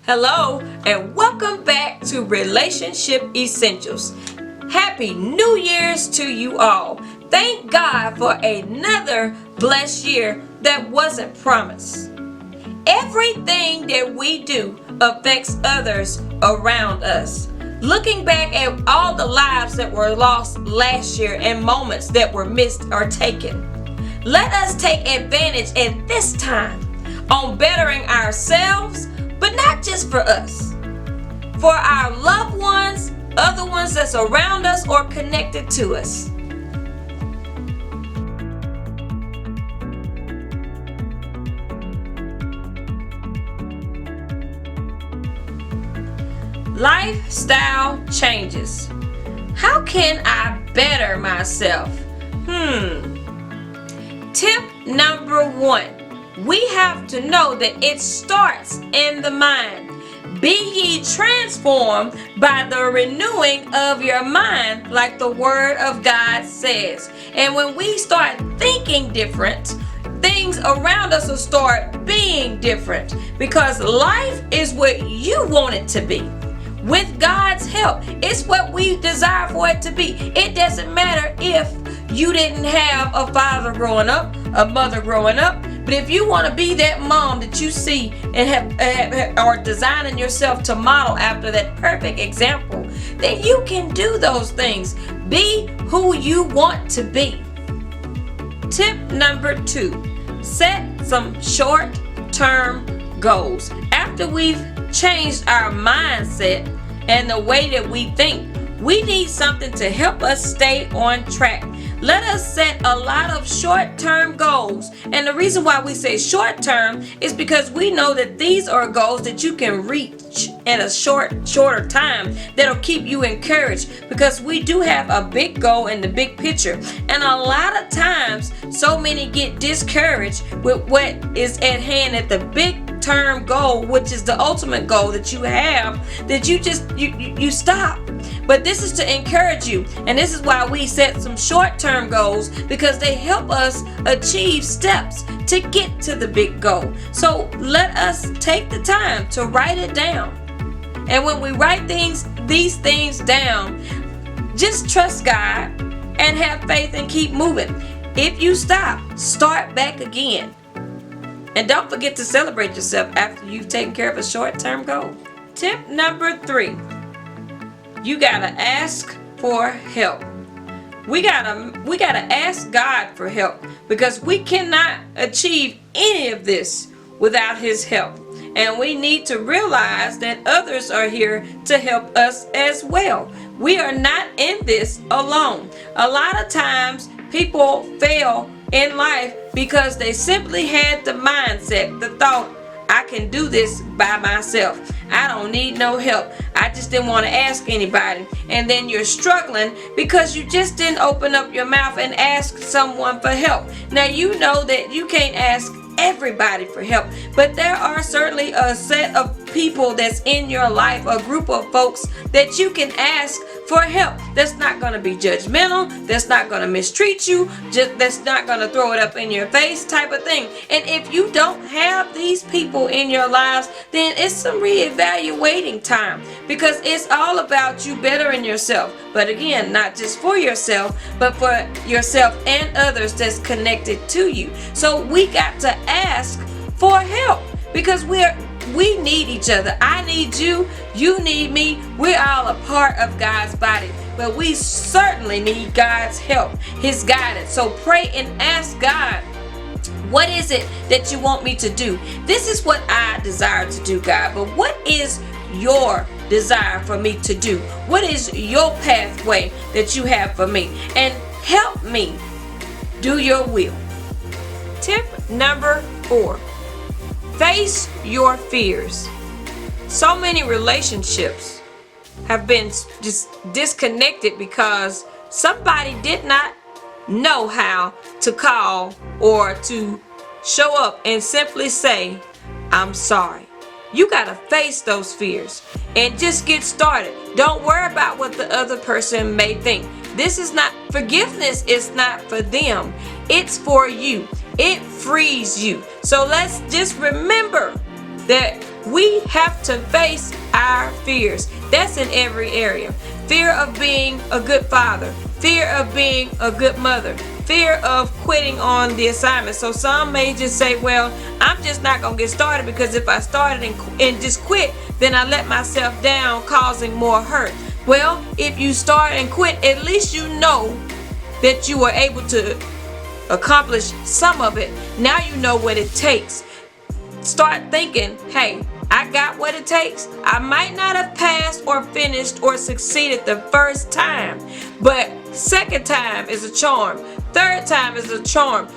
Hello, and welcome back to Relationship Essentials. Happy New Year's to you all. Thank God for another blessed year that wasn't promised. Everything that we do affects others around us. Looking back at all the lives that were lost last year and moments that were missed or taken, let us take advantage at this time on bettering ourselves, but not just for us, for our loved ones, other ones that's around us or connected to us. Lifestyle changes. How can I better myself? Tip number 1. We have to know that it starts in the mind. Be ye transformed by the renewing of your mind, like the word of God says. And when we start thinking different, things around us will start being different, because life is what you want it to be. With God's help, it's what we desire for it to be. It doesn't matter if you didn't have a father growing up, a mother growing up, but if you want to be that mom that you see and have or designing yourself to model after that perfect example, then you can do those things. Be who you want to be. Tip number 2, set some short-term goals. After we've changed our mindset and the way that we think, we need something to help us stay on track. Let us set a lot of short-term goals. And the reason why we say short-term is because we know that these are goals that you can reach in a shorter time that'll keep you encouraged, because we do have a big goal in the big picture. And a lot of times, so many get discouraged with what is at hand at the big term goal, which is the ultimate goal that you have, that you stop. But this is to encourage you, and this is why we set some short-term goals, because they help us achieve steps to get to the big goal. So let us take the time to write it down. And when we write these things down, just trust God and have faith and keep moving. If you stop, start back again. And don't forget to celebrate yourself after you've taken care of a short-term goal. Tip number 3. You gotta ask for help. We gotta ask God for help, because we cannot achieve any of this without His help. And we need to realize that others are here to help us as well. We are not in this alone. A lot of times people fail in life because they simply had the mindset, the thought, I can do this by myself. I don't need no help. I just didn't want to ask anybody. And then you're struggling because you just didn't open up your mouth and ask someone for help. Now you know that you can't ask everybody for help, but there are certainly a set of people that's in your life, a group of folks that you can ask for help. That's not going to be judgmental, that's not going to mistreat you, that's not going to throw it up in your face type of thing. And if you don't have these people in your lives, then it's some reevaluating time, because it's all about you bettering yourself. But again, not just for yourself, but for yourself and others that's connected to you. So we got to ask for help, because we need each other. I need you, you need me. We're all a part of God's body, but we certainly need God's help, His guidance. So pray and ask God, what is it that you want me to do? This is what I desire to do, God, but what is your desire for me to do? What is your pathway that you have for me? And help me do your will. Tip number 4. Face your fears. So many relationships have been just disconnected because somebody did not know how to call or to show up and simply say, I'm sorry. You got to face those fears and just get started. Don't worry about what the other person may think. This is not, forgiveness is not for them. It's for you. It frees you. So let's just remember that We have to face our fears. That's in every area. Fear of being a good father, fear of being a good mother, fear of quitting on the assignment. So some may just say, well, I'm just not going to get started, because if I started and just quit, then I let myself down, causing more hurt. Well, if you start and quit, at least you know that you were able to accomplish some of it. Now you know what it takes. Start thinking, hey, I got what it takes. I might not have passed or finished or succeeded the first time, but second time is a charm. Third time is a charm.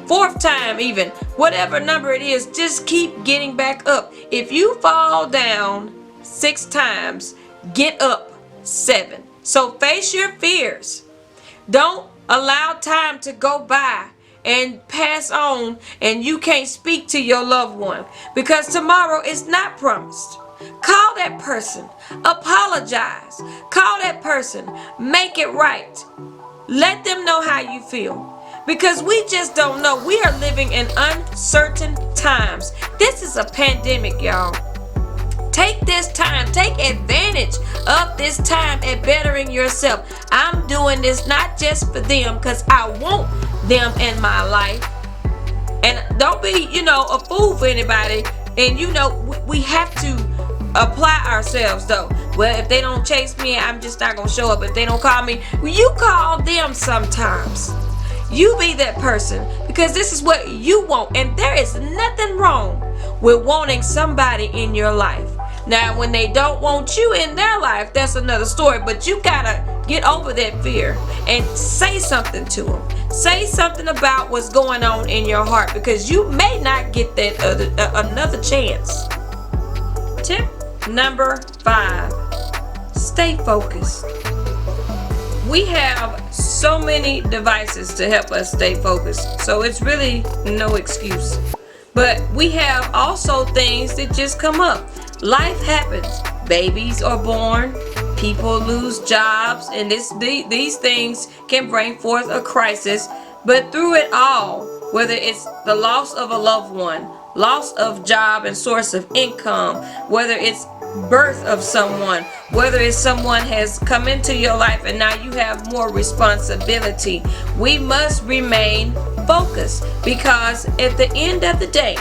Fourth time even. Whatever number it is, just keep getting back up. If you fall down 6 times, get up 7. So face your fears. Don't allow time to go by and pass on and you can't speak to your loved one, because tomorrow is not promised. Call that person, apologize, call that person, make it right. Let them know how you feel, because we just don't know. We are living in uncertain times. This is a pandemic, y'all. Take this time, take advantage of this time at bettering yourself. I'm doing this not just for them, because I want them in my life. And don't be, a fool for anybody. And we have to apply ourselves though. Well, if they don't chase me, I'm just not going to show up. If they don't call me, you call them sometimes. You be that person, because this is what you want. And there is nothing wrong with wanting somebody in your life. Now, when they don't want you in their life, that's another story. But you gotta get over that fear and say something to them. Say something about what's going on in your heart, because you may not get that another chance. Tip number 5: stay focused. We have so many devices to help us stay focused, so it's really no excuse. But we have also things that just come up. Life happens. Babies are born. People lose jobs, and these things can bring forth a crisis. But through it all, whether it's the loss of a loved one, loss of job and source of income, whether it's birth of someone, whether it's someone has come into your life and now you have more responsibility, we must remain focused, because at the end of the day,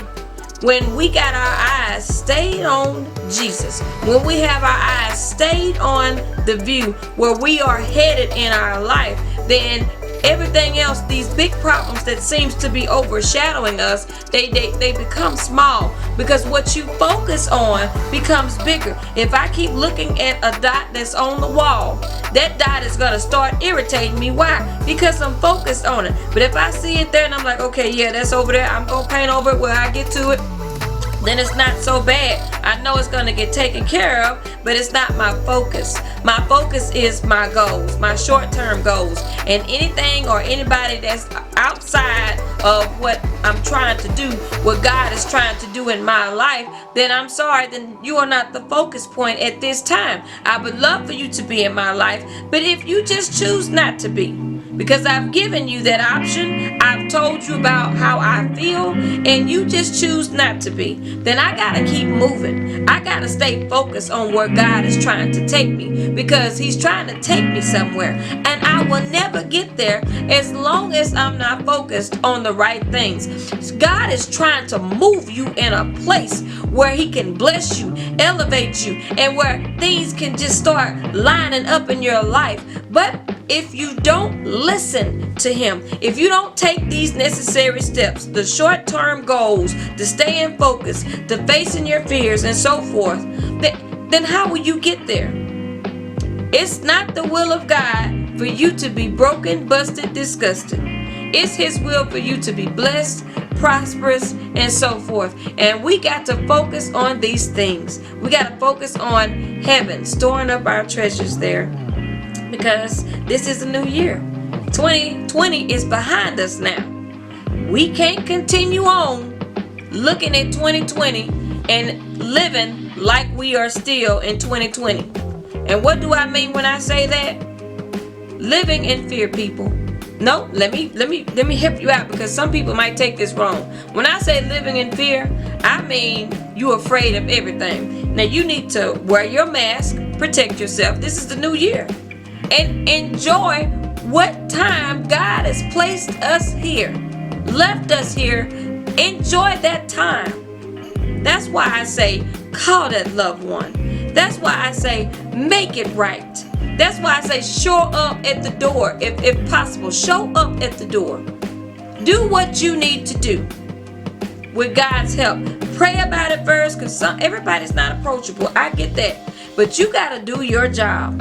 when we got our eyes stayed on Jesus, when we have our eyes stayed on the view where we are headed in our life, then everything else, these big problems that seems to be overshadowing us, they become small, because what you focus on becomes bigger. If I keep looking at a dot that's on the wall, that dot is going to start irritating me. Why? Because I'm focused on it. But if I see it there and I'm like, okay, yeah, that's over there, I'm going to paint over it where I get to it, then it's not so bad. I know it's going to get taken care of, but it's not my focus. My focus is my goals, my short-term goals. And anything or anybody that's outside of what I'm trying to do, what God is trying to do in my life, then I'm sorry, then you are not the focus point at this time. I would love for you to be in my life, but if you just choose not to be, because I've given you that option, I've told you about how I feel, and you just choose not to be, then I gotta keep moving. I gotta stay focused on where God is trying to take me, because He's trying to take me somewhere, and I will never get there as long as I'm not focused on the right things. God is trying to move you in a place where He can bless you, elevate you, and where things can just start lining up in your life. But if you don't listen to Him, if you don't take these necessary steps, the short-term goals, to stay in focus, to facing your fears and so forth, then how will you get there? It's not the will of God for you to be broken, busted, disgusted. It's His will for you to be blessed, prosperous, and so forth. And we got to focus on these things. We got to focus on heaven, storing up our treasures there, because this is a new year. 2020 is behind us now. We can't continue on looking at 2020 and living like we are still in 2020. And what do I mean when I say that? Living in fear, people. No, let me help you out, because some people might take this wrong. When I say living in fear, I mean you're afraid of everything. Now you need to wear your mask, protect yourself. This is the new year. And enjoy what time God has placed us here, left us here. Enjoy that time. That's why I say call that loved one. That's why I say make it right. That's why I say show up at the door if possible. Show up at the door. Do what you need to do with God's help. Pray about it first, because everybody's not approachable. I get that. But you got to do your job.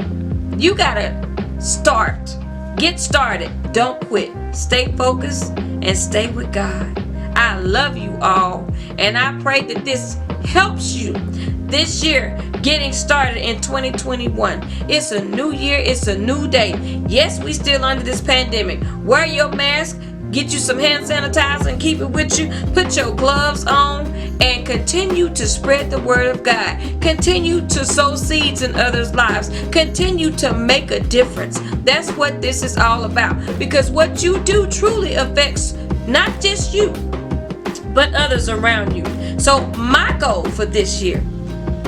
You got to start. Get started. Don't quit. Stay focused and stay with God. I love you all. And I pray that this helps you this year, getting started in 2021. It's a new year. It's a new day. Yes, we still under this pandemic. Wear your mask. Get you some hand sanitizer and keep it with you. Put your gloves on and continue to spread the word of God. Continue to sow seeds in others' lives. Continue to make a difference. That's what this is all about. Because what you do truly affects not just you, but others around you. So my goal for this year,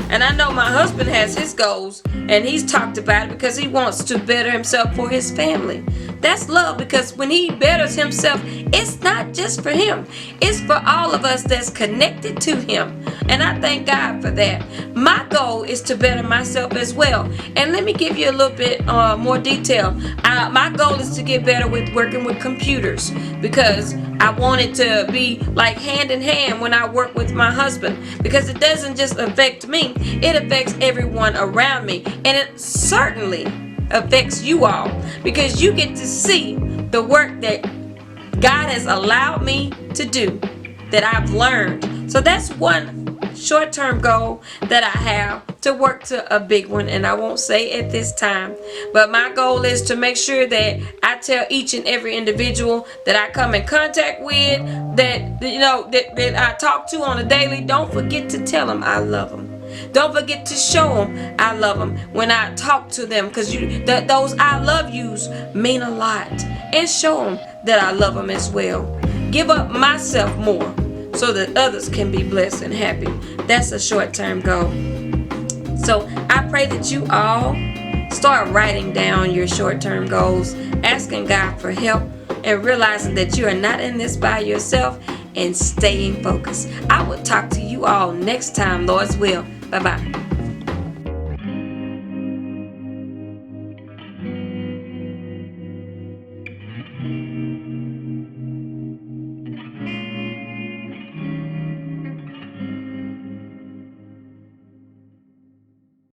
and I know my husband has his goals, and he's talked about it because he wants to better himself for his family. That's love, because when he betters himself, it's not just for him. It's for all of us that's connected to him. And I thank God for that. My goal is to better myself as well. And let me give you a little bit more detail. My goal is to get better with working with computers, because I want it to be like hand in hand when I work with my husband, because it doesn't just affect me, it affects everyone around me. And it certainly affects you all, because you get to see the work that God has allowed me to do, that I've learned. So that's one short-term goal that I have, to work to a big one, and I won't say at this time. But my goal is to make sure that I tell each and every individual that I come in contact with, that I talk to on a daily, don't forget to tell them I love them. Don't forget to show them I love them when I talk to them, because those I love yous mean a lot. And show them that I love them as well. Give up myself more so that others can be blessed and happy. That's a short-term goal. So I pray that you all start writing down your short-term goals, asking God for help, and realizing that you are not in this by yourself, and staying focused. I will talk to you all next time, Lord's will. Bye-bye.